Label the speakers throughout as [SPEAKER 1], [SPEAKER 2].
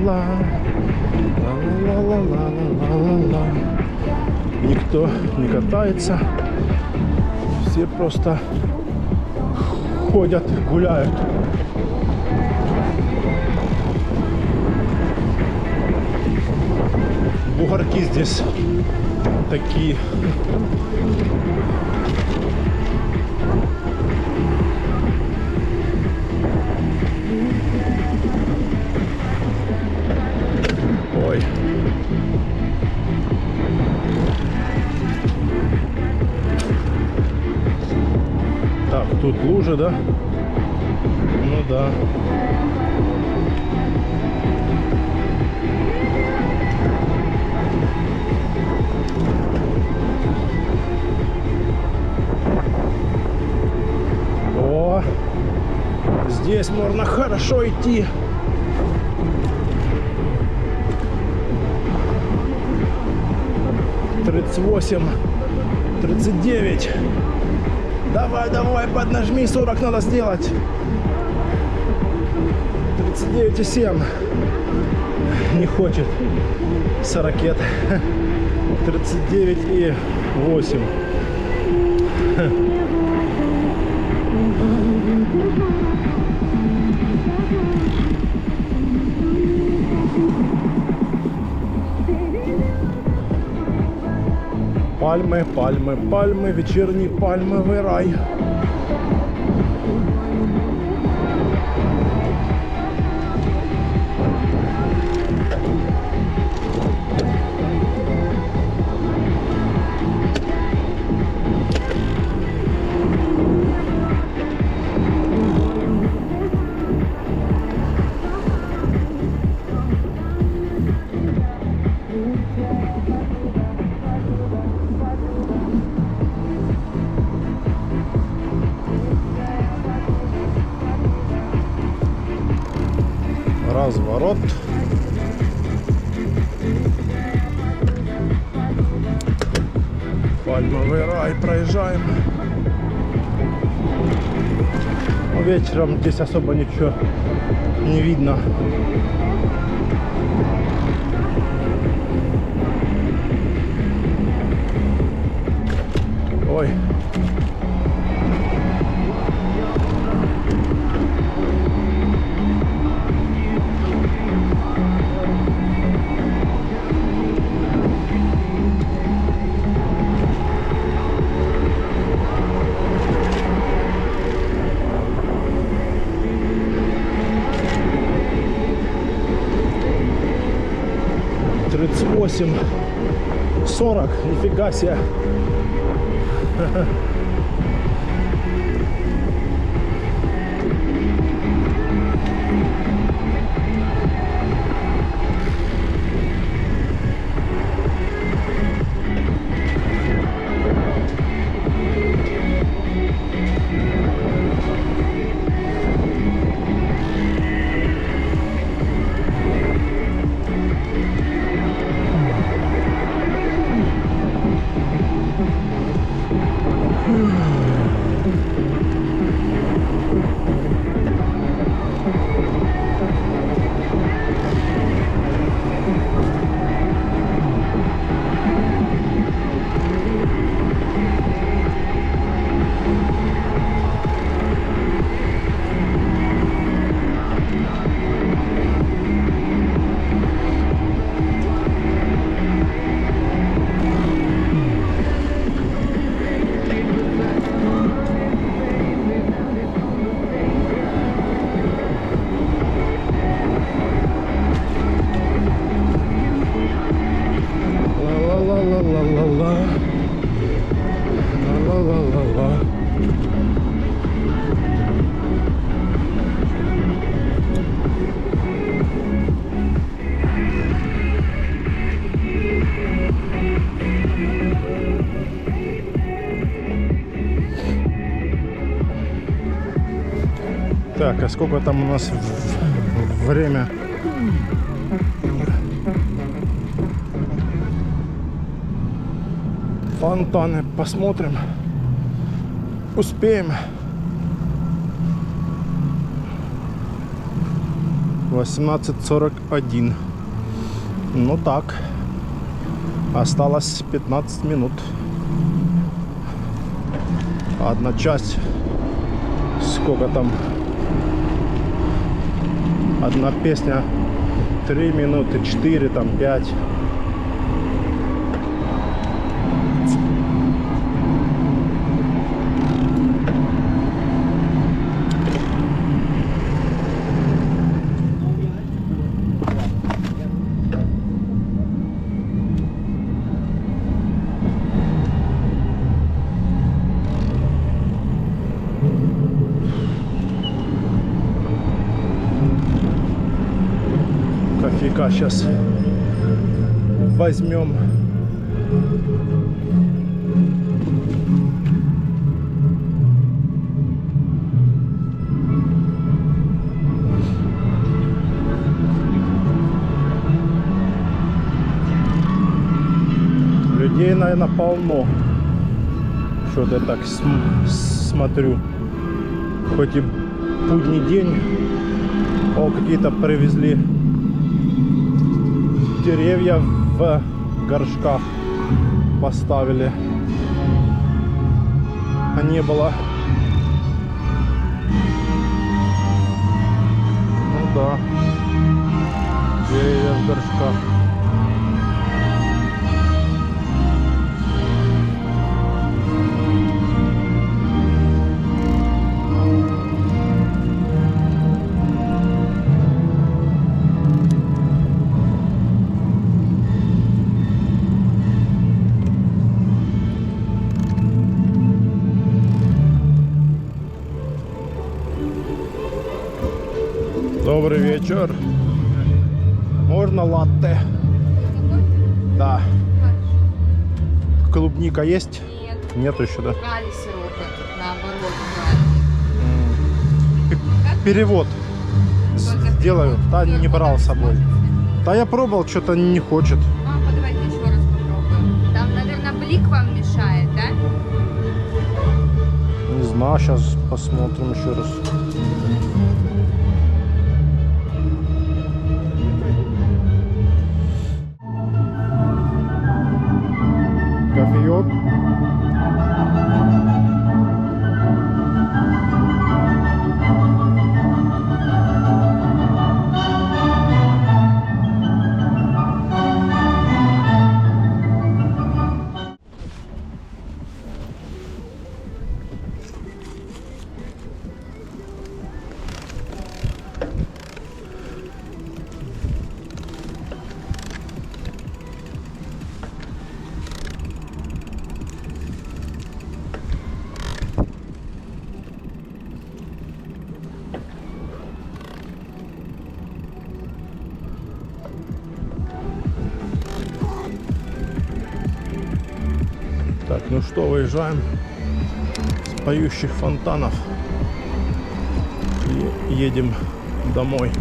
[SPEAKER 1] ла-ла-ла-ла-ла, ла-ла-ла-ла-ла-ла-ла. Никто не катается, все просто ходят, гуляют. Бугорки здесь такие. Ой. Так, тут лужа, да? Ну да. О, здесь можно хорошо идти. «38, 39. Давай, давай, поднажми, 40 надо сделать. 39,7. Не хочет. 40. 39,8. Пальмы, пальмы, пальмы, вечерний пальмовый рай. Разворот. Пальмовый рай проезжаем. Но вечером здесь особо ничего не видно. Ой. «38, 40, нифига себе. Ла-ла-ла-ла-ла-ла. Ла-ла-ла-ла-ла. Так, а сколько там у нас время? Фонтаны посмотрим. Успеем. 18:41. Ну так. Осталось 15 минут. Одна часть. Сколько там? Одна песня 3 минуты, 4, там 5. Кофейка сейчас возьмем. Людей, наверное, полно. Что-то я так смотрю. Хоть и будний день. О, какие-то привезли деревья в горшках, поставили, а не было. Ну да, деревья в горшках. Добрый вечер. Можно латте? Да. Клубника есть?
[SPEAKER 2] Нет.
[SPEAKER 1] Нету еще, да?
[SPEAKER 2] Брали сиропы, наоборот,
[SPEAKER 1] Перевод сделаю. Да, не брал с собой. Да я пробовал, что-то не хочет.
[SPEAKER 2] Давайте еще раз попробуем. Там, наверное, блик вам мешает, да?
[SPEAKER 1] Не знаю, сейчас посмотрим еще раз. Кофеек. Так, ну что, выезжаем с поющих фонтанов и едем домой.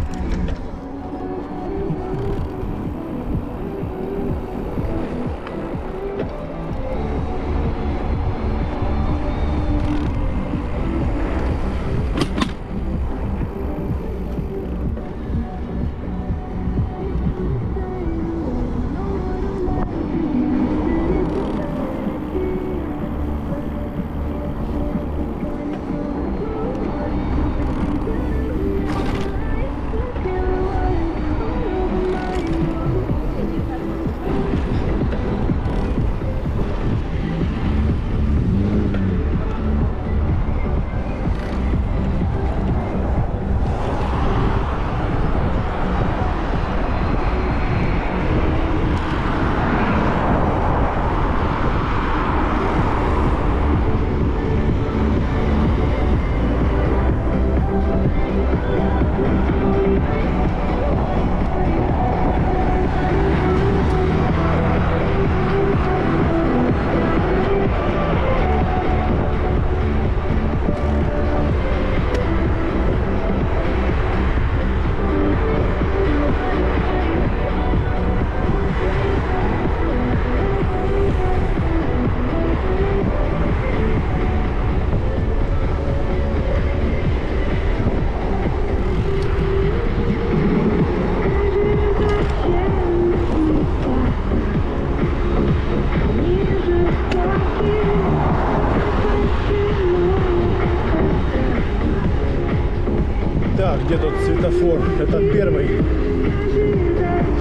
[SPEAKER 1] Где тут светофор? Это первый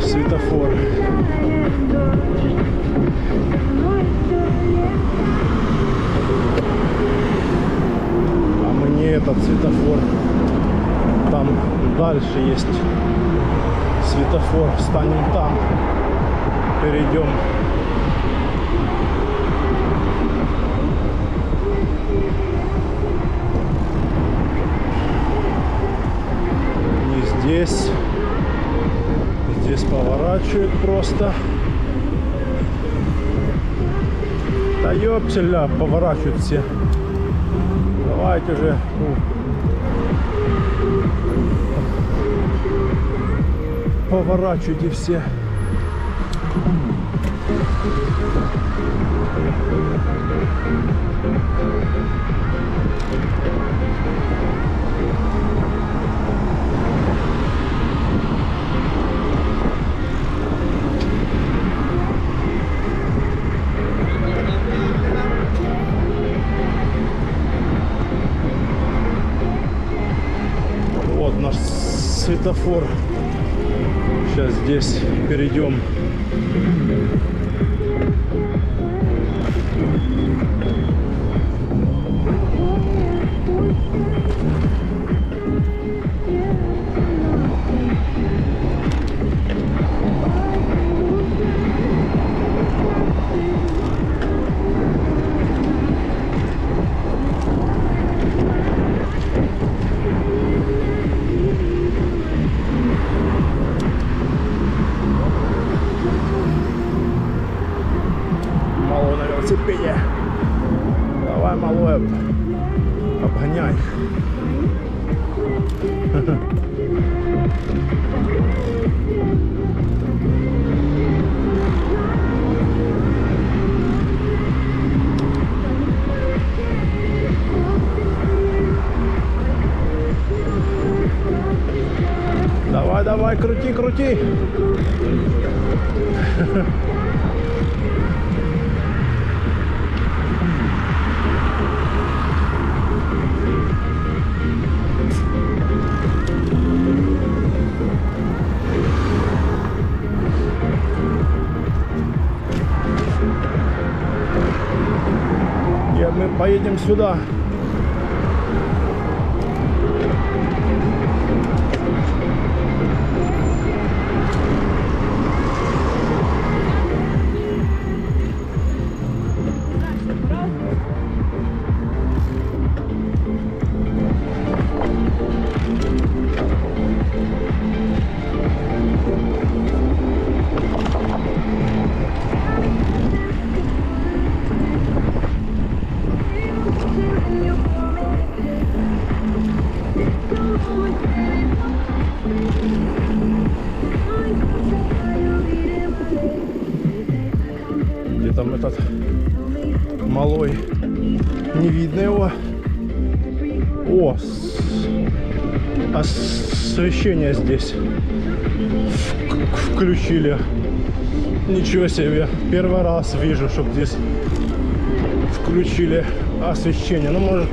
[SPEAKER 1] светофор. А мне этот светофор. Там дальше есть светофор. Встанем там. Перейдем. Здесь поворачивают просто. Да ёптеля, поворачивают все. Давайте же. Поворачивайте все. Вот наш светофор. Сейчас здесь перейдем. Малой на велосипеде. Давай, малой, обгоняй. Давай, давай, крути, крути. Нет, мы поедем сюда. Где там этот малой? Не видно его. О, освещение здесь включили. Ничего себе. Первый раз вижу, чтобы здесь включили освещение. Ну, может,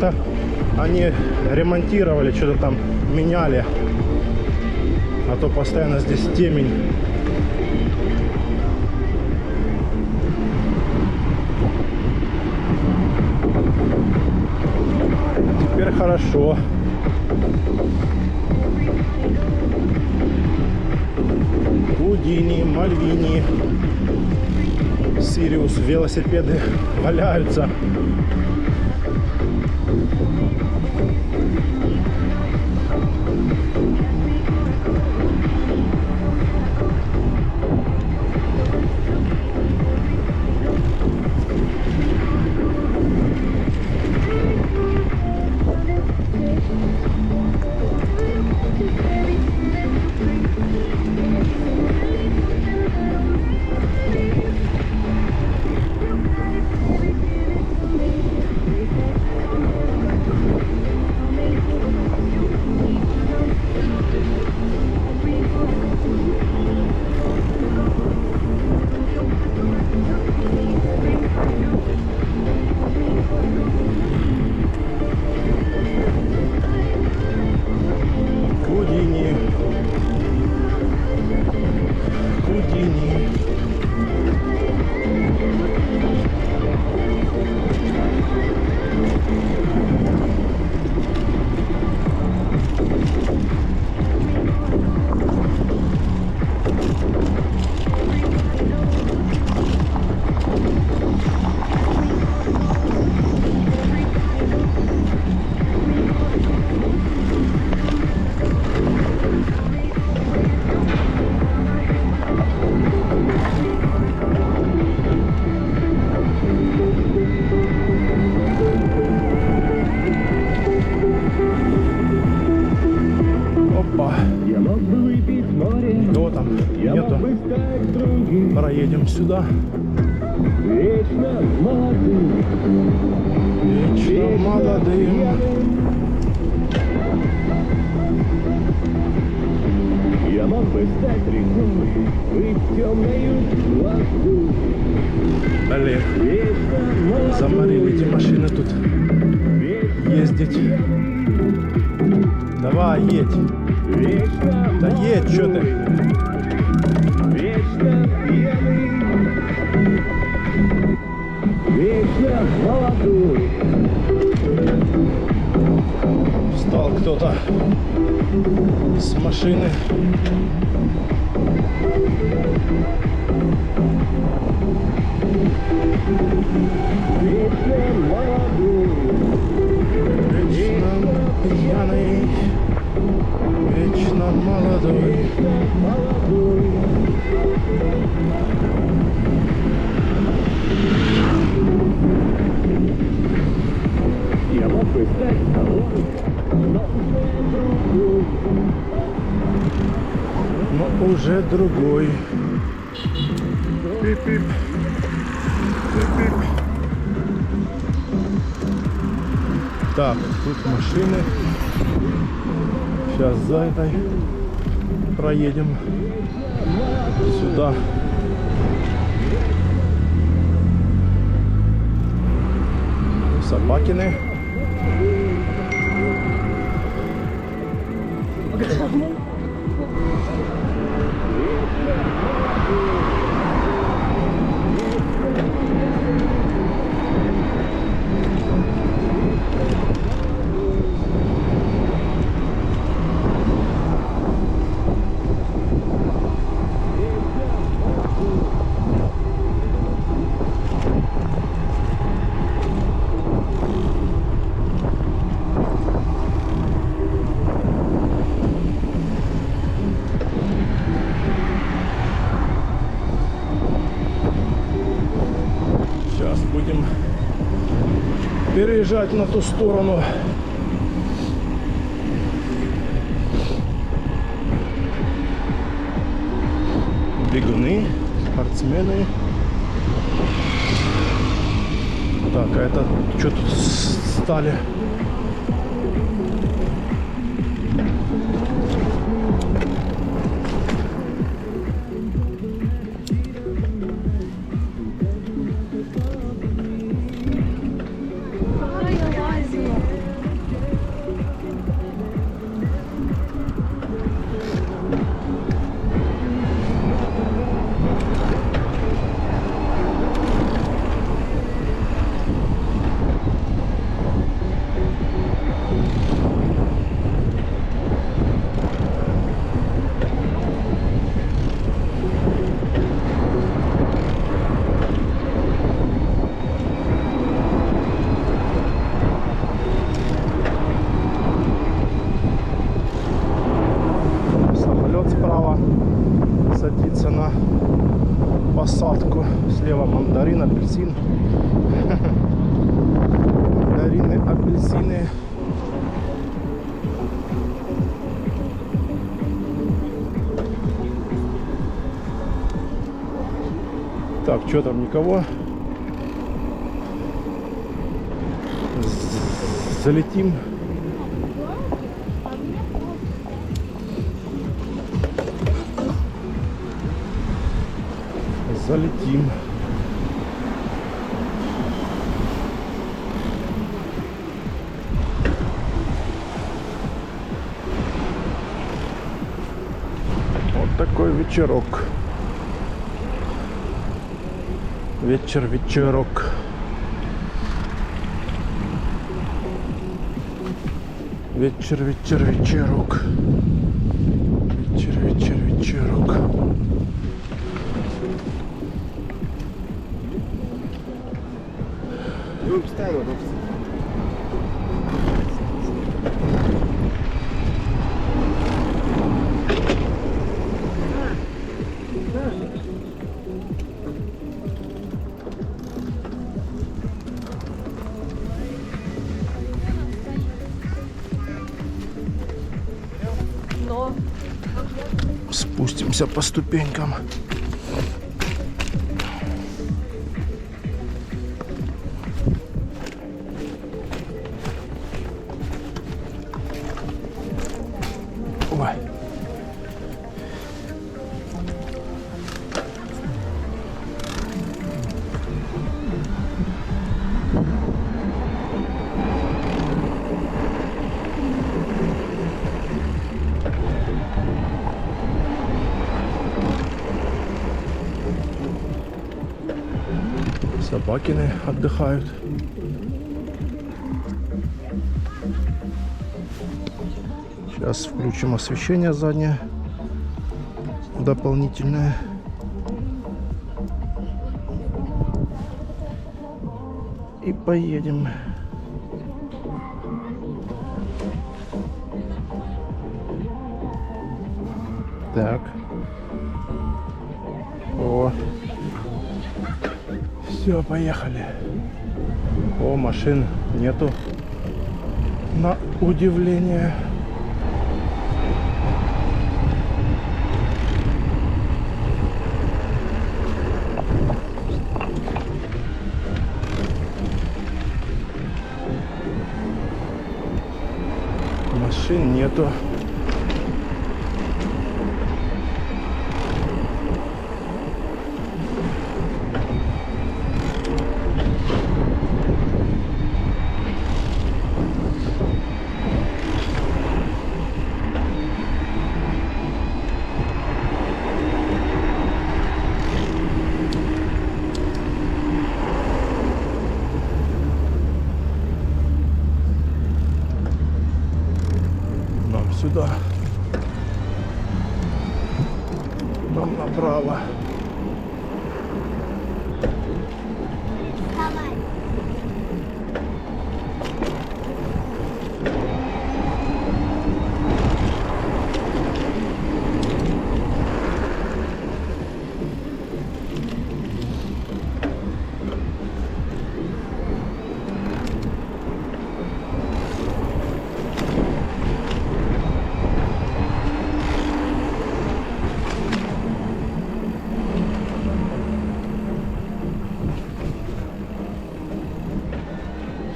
[SPEAKER 1] они ремонтировали, что-то там меняли. А то постоянно здесь темень. Теперь хорошо. Гудини, Мальвини, Сириус, велосипеды валяются. проедем сюда.
[SPEAKER 3] Вечно молодым,
[SPEAKER 1] Вечно молодым.
[SPEAKER 3] я мог бы стать рекой, быть темною глазу.
[SPEAKER 1] Блин,
[SPEAKER 3] Вечно молодым,
[SPEAKER 1] заморили эти машины тут ездить. Давай, едь.
[SPEAKER 3] вечно
[SPEAKER 1] Да едь, что ты?
[SPEAKER 3] вечно пьяный, вечно молодой.
[SPEAKER 1] Встал кто-то с машины.
[SPEAKER 3] Вечно молодой,
[SPEAKER 1] Вечно пьяный, вечно молодой.
[SPEAKER 3] молодой. Я мог бы стать тобой, но
[SPEAKER 1] Но уже другой. Пип-пип. Пип-пип. Так, тут машины. Сейчас за этой проедем сюда. Собакины. Сейчас будем переезжать на ту сторону. Бегуны, спортсмены. Так, а это что тут стали? Самолет справа садится на посадку. Слева мандарин, апельсин. Мандарины, апельсины. Так, что там, никого? Залетим. Залетим. Вот такой вечерок. Вечерок. Вечерок. Вечерок. Спустимся по ступенькам. собакины отдыхают. Сейчас включим освещение заднее дополнительное. И поедем. Так. О. Все, поехали. О, машин нету. На удивление. Машин нету. Сюда. Нам направо.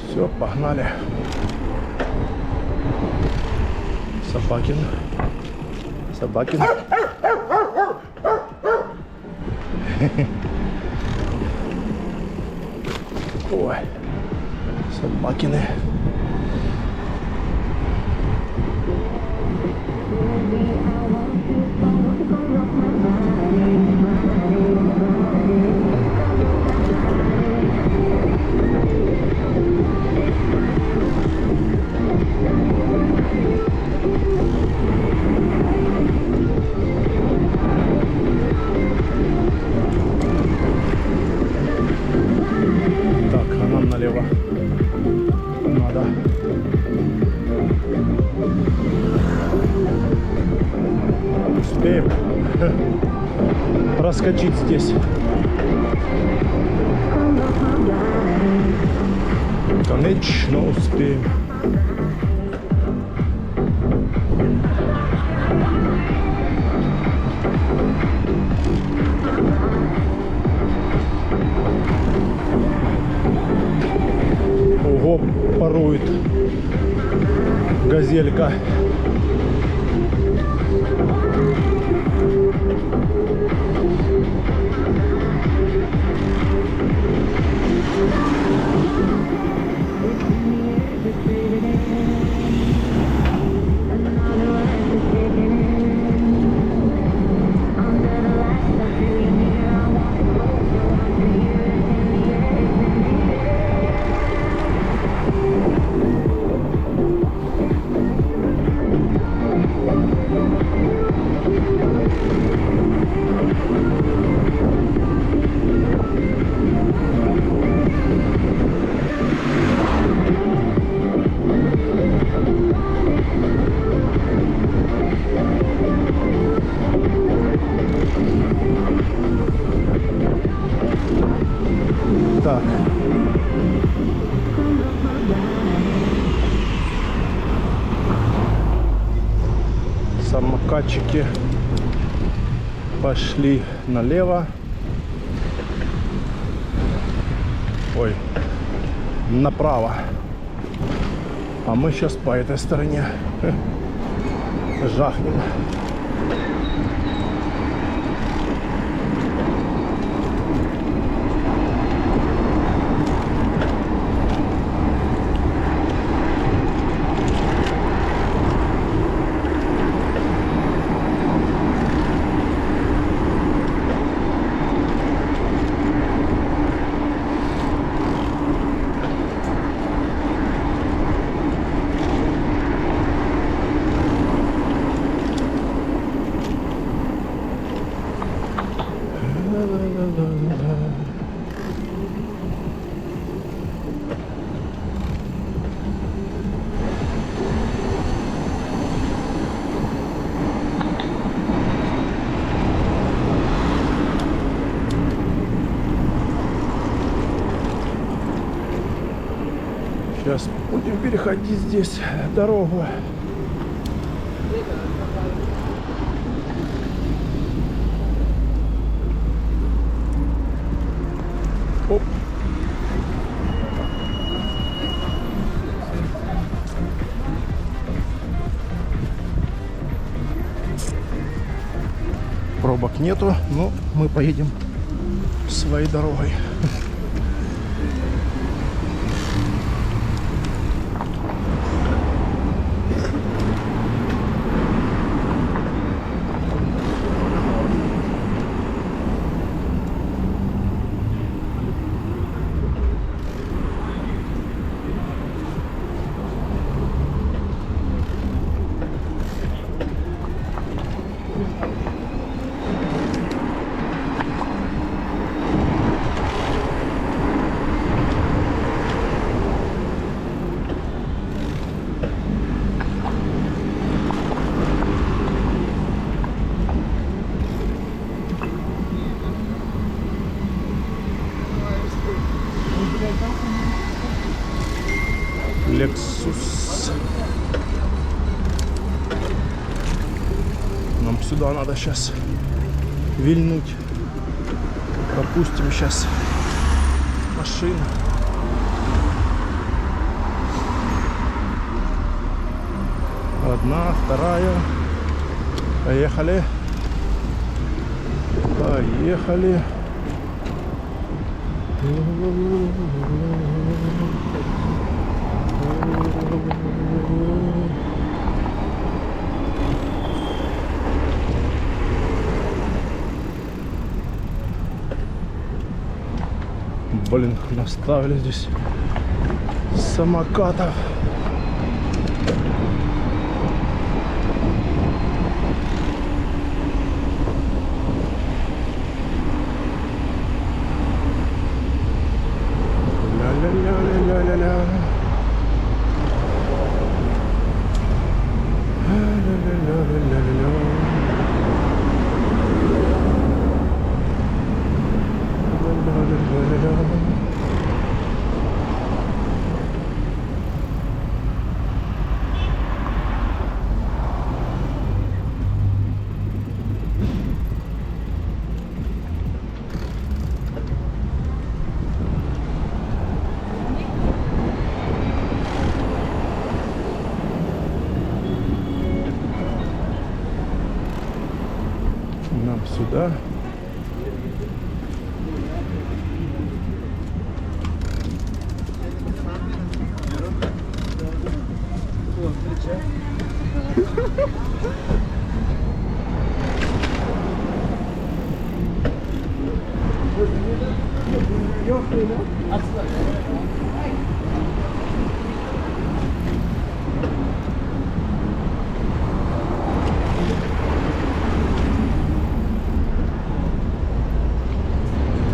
[SPEAKER 1] Все, погнали. Собакин. Собакин. Ой. Собакины. Налево надо. Успеем проскочить здесь. Конечно успеем. Ого, парует газелька. Так. Самокатчики пошли налево. Ой, направо. А мы сейчас по этой стороне жахнем. Сейчас будем переходить здесь дорогу. Оп. Пробок нету, но мы поедем своей дорогой. Lexus. Нам сюда надо сейчас вильнуть. Пропустим сейчас машину. Одна, вторая. Поехали. Поехали. Блин, наставили здесь самокатов. Ля-ля-ля-ля-ля-ля. Ля-ля-ля-ля-ля-ля. Нам сюда.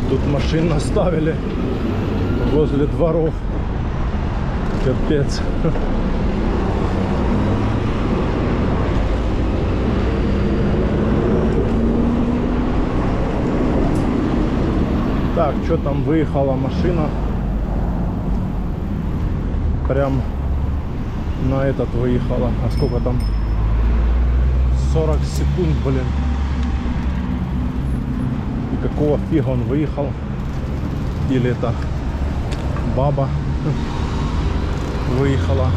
[SPEAKER 1] Тут машин наставили возле дворов. Капец. Так, что там, выехала машина. Прям на этот выехала. А сколько там? 40 секунд, блин. И какого фига он выехал? Или это баба выехала?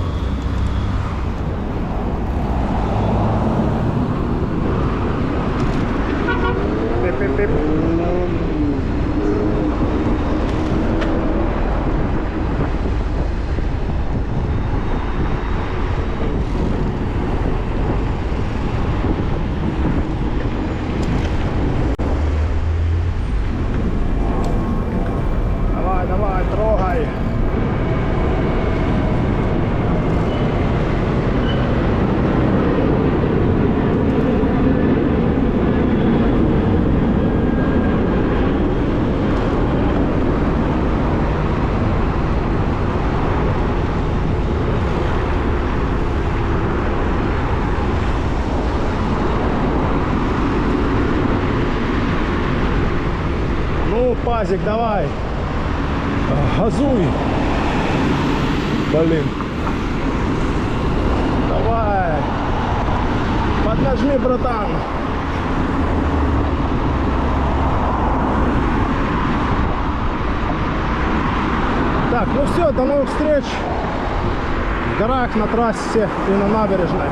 [SPEAKER 1] Давай, давай, трогай. Ну, пазик, давай. Газуй. Блин. Давай. Поднажми, братан. Так, ну все, до новых встреч в горах, на трассе и на набережной.